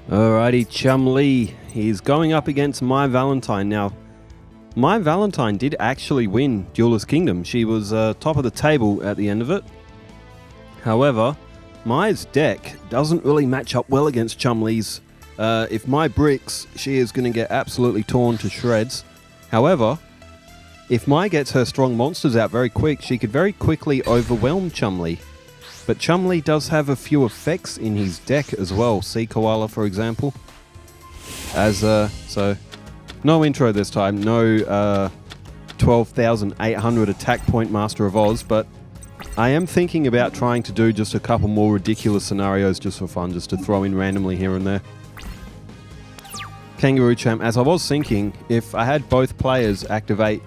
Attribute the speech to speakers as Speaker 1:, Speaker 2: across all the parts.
Speaker 1: Alrighty, Chumley. He's going up against Mai Valentine. Now, Mai Valentine did actually win Duelist Kingdom. She was top of the table at the end of it. However, Mai's deck doesn't really match up well against Chumley's. If Mai bricks, she is going to get absolutely torn to shreds. However, if Mai gets her strong monsters out very quick, she could very quickly overwhelm Chumley. But Chumley does have a few effects in his deck as well. Sea Koala, for example. So, no intro this time. No 12,800 attack point Master of Oz. But I am thinking about trying to do just a couple more ridiculous scenarios just for fun. Just to throw in randomly here and there. Kangaroo Champ. As I was thinking, if I had both players activate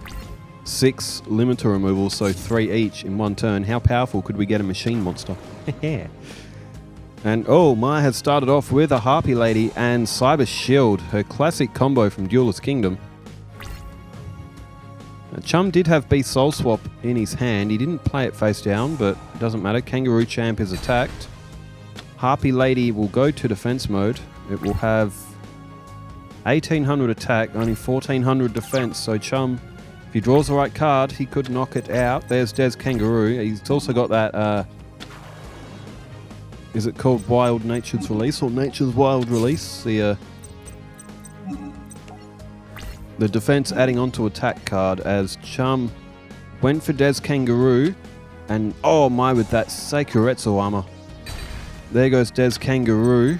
Speaker 1: 6 limiter removals, so 3 each in one turn, how powerful could we get a machine monster? And Mai has started off with a Harpy Lady and Cyber Shield, her classic combo from Duelist Kingdom. Now, Chum did have Beast Soul Swap in his hand. He didn't play it face down, but it doesn't matter. Kangaroo Champ is attacked. Harpy Lady will go to defense mode. It will have 1800 attack, only 1400 defense, so Chum, if he draws the right card, he could knock it out. There's Des Kangaroo. He's also got that, is it called Wild Nature's Release or Nature's Wild Release? The defense adding onto attack card as Chum went for Des Kangaroo and Mai with that Seikuretsu armor. There goes Des Kangaroo.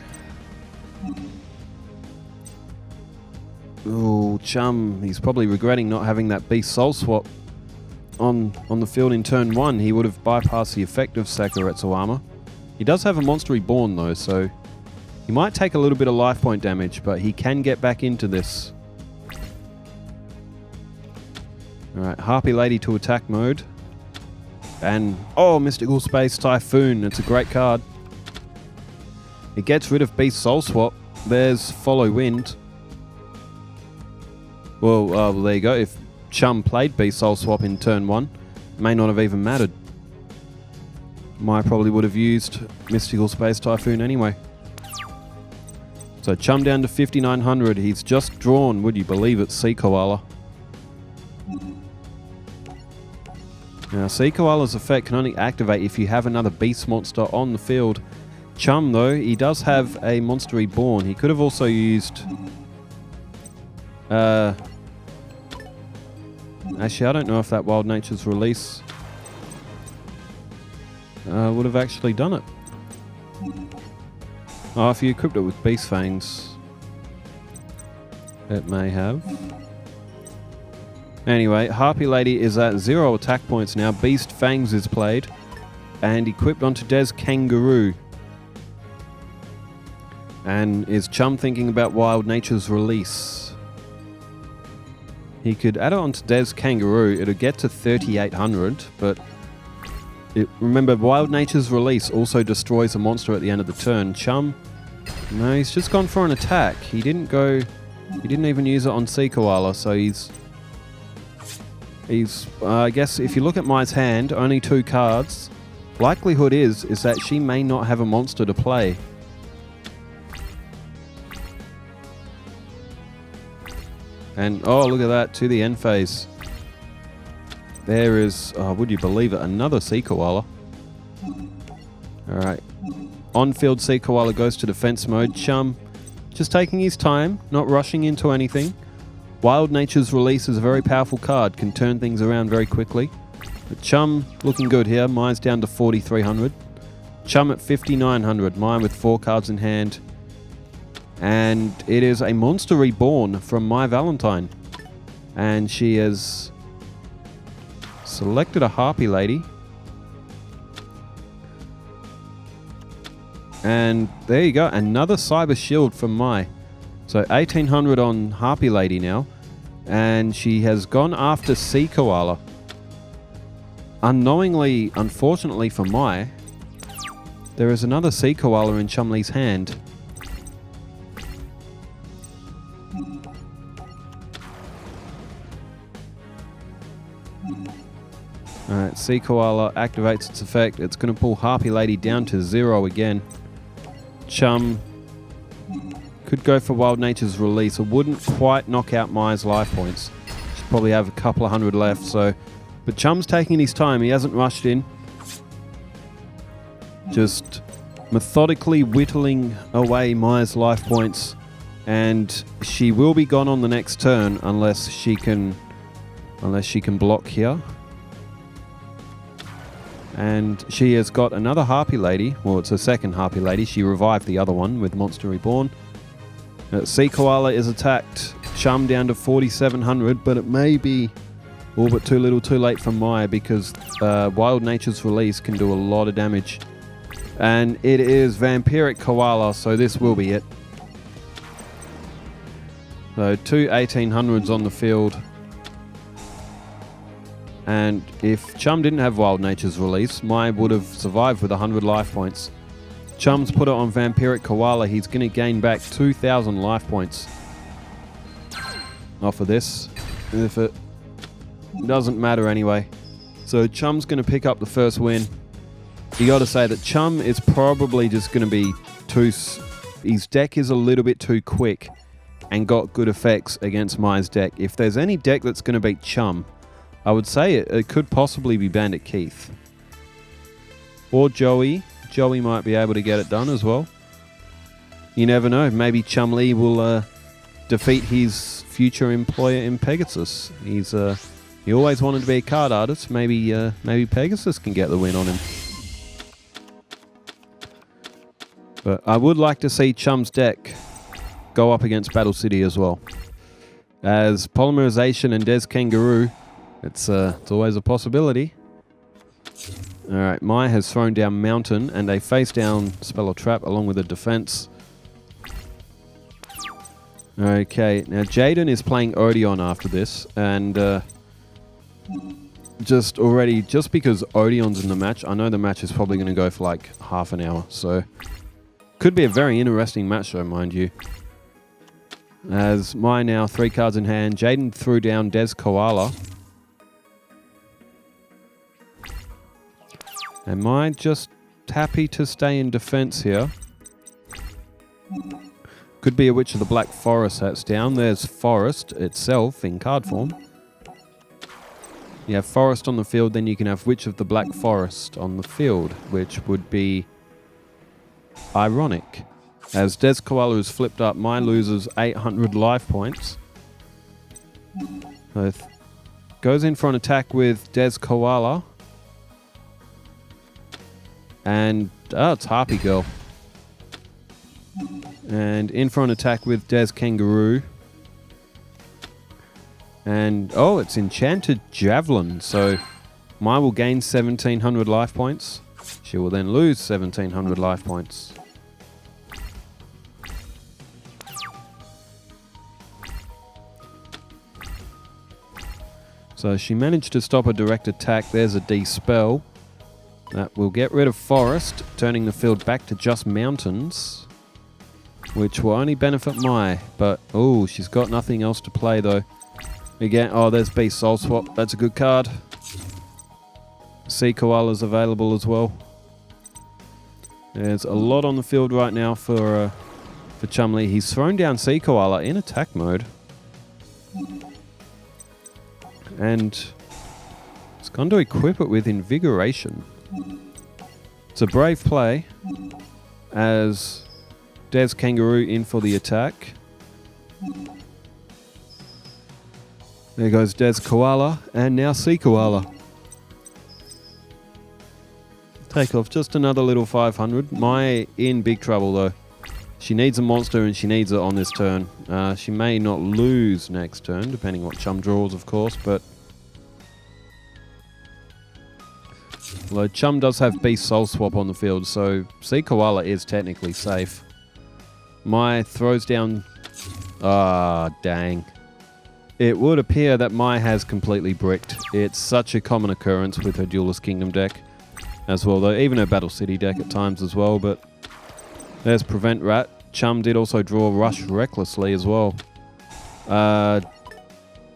Speaker 1: Oh, Chum, he's probably regretting not having that Beast Soul Swap on the field in turn 1. He would have bypassed the effect of Seikuretsu armor. He does have a Monster Reborn though, so he might take a little bit of life point damage, but he can get back into this. Alright, Harpy Lady to attack mode. And, Mystical Space Typhoon, it's a great card. It gets rid of Beast Soul Swap. There's Follow Wind. Well, there you go. If Chum played Beast Soul Swap in turn 1, it may not have even mattered. Mai probably would have used Mystical Space Typhoon anyway. So Chum down to 5,900. He's just drawn, would you believe it, Sea Koala. Now, Sea Koala's effect can only activate if you have another beast monster on the field. Chum, though, he does have a Monster Reborn. He could have also used... Actually, I don't know if that Wild Nature's Release would have actually done it. If you equipped it with Beast Fangs, it may have. Anyway, Harpy Lady is at 0 attack points now. Beast Fangs is played and equipped onto Des Kangaroo. And is Chum thinking about Wild Nature's Release? He could add it onto Des Kangaroo. It'll get to 3,800, but remember, Wild Nature's Release also destroys a monster at the end of the turn. Chum, no, he's just gone for an attack. He didn't even use it on Sea Koala, so he's I guess if you look at Mai's hand, only 2 cards. Likelihood is that she may not have a monster to play. And, look at that, to the end phase. There is, would you believe it, another Sea Koala. Alright. On-field Sea Koala goes to defense mode. Chum just taking his time, not rushing into anything. Wild Nature's Release is a very powerful card, can turn things around very quickly. But Chum looking good here. Mai's down to 4,300. Chum at 5,900. Mai with 4 cards in hand. And it is a Monster Reborn from Mai Valentine. And she has selected a Harpy Lady. And there you go, another Cyber Shield from Mai. So 1,800 on Harpy Lady now. And she has gone after Sea Koala. Unknowingly, unfortunately for Mai, there is another Sea Koala in Chumley's hand. Alright, Sea Koala activates its effect. It's going to pull Harpy Lady down to 0 again. Chum Could go for Wild Nature's Release. It wouldn't quite knock out Mai's life points. She'd probably have a couple of hundred left. So, but Chum's taking his time. He hasn't rushed in. Just methodically whittling away Mai's life points, and she will be gone on the next turn unless she can block here. And she has got another Harpy Lady. Well, it's her second Harpy Lady. She revived the other one with Monster Reborn. Sea Koala is attacked. Chum down to 4,700, but it may be all but too little too late for Mai, because Wild Nature's Release can do a lot of damage. And it is Vampiric Koala, so this will be it. So 2 1800s on the field. And if Chum didn't have Wild Nature's Release, Mai would have survived with 100 life points. Chum's put it on Vampiric Koala. He's going to gain back 2,000 life points off of this. If it doesn't matter anyway. So Chum's going to pick up the first win. You got to say that Chum is probably just going to be too... His deck is a little bit too quick and got good effects against Mai's deck. If there's any deck that's going to beat Chum, I would say it could possibly be Bandit Keith. Or Joey. Joey might be able to get it done as well. You never know. Maybe Chumley will defeat his future employer in Pegasus. He always wanted to be a card artist. Maybe Pegasus can get the win on him. But I would like to see Chum's deck go up against Battle City as well. As Polymerization and Des Kangaroo, it's always a possibility. Alright, Mai has thrown down Mountain and a face down Spell or Trap along with a defense. Okay, now Jaden is playing Odeon after this, and just because Odeon's in the match, I know the match is probably going to go for like half an hour, so could be a very interesting match though, mind you. As Mai now 3 cards in hand, Jaden threw down Des Koala. And Mai just happy to stay in defense here. Could be a Witch of the Black Forest that's down. There's Forest itself in card form. You have Forest on the field, then you can have Witch of the Black Forest on the field, which would be ironic. As Des Koala is flipped up, Mai loses 800 life points. So goes in for an attack with Des Koala. And it's Harpy Girl. And in for an attack with Des Kangaroo. And it's Enchanted Javelin. So Mai will gain 1,700 life points. She will then lose 1,700 life points. So she managed to stop a direct attack. There's a D-Spell. That will get rid of Forest, turning the field back to just Mountains, which will only benefit Mai. But, she's got nothing else to play, though. Again, there's Beast Soul Swap. That's a good card. Sea Koala's available as well. There's a lot on the field right now for Chumley. He's thrown down Sea Koala in attack mode. And it's going to equip it with Invigoration. It's a brave play, as Des Kangaroo in for the attack. There goes Des Koala, and now Sea Koala. Take off just another little 500. Mai in big trouble though. She needs a monster and she needs it on this turn. She may not lose next turn, depending what Chum draws, of course, but... Although Chum does have Beast Soul Swap on the field, so Sea Koala is technically safe. Mai throws down... dang. It would appear that Mai has completely bricked. It's such a common occurrence with her Duelist Kingdom deck as well, though even her Battle City deck at times as well, but there's Prevent Rat. Chum did also draw Rush Recklessly as well.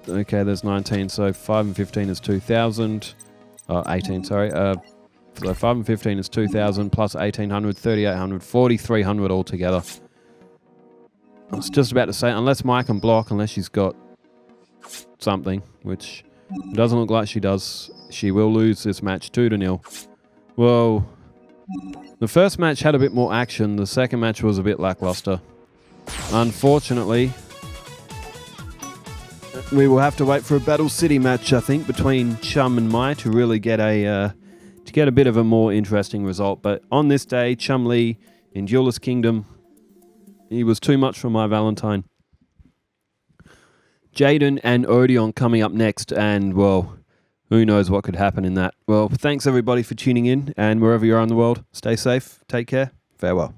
Speaker 1: Okay, there's 19, so 5 and 15 is 2,000. 18, sorry. So 5 and 15 is 2,000 plus 1,800, 3,800, 4,300 altogether. I was just about to say, unless Mai can block, unless she's got something, which doesn't look like she does, she will lose this match 2-0. Well, the first match had a bit more action. The second match was a bit lackluster. Unfortunately, we will have to wait for a Battle City match, I think, between Chum and Mai to really get a bit of a more interesting result. But on this day, Chumley in Duelist Kingdom, he was too much for Mai Valentine. Jaden and Odeon coming up next, and, well, who knows what could happen in that. Well, thanks everybody for tuning in, and wherever you are in the world, stay safe, take care, farewell.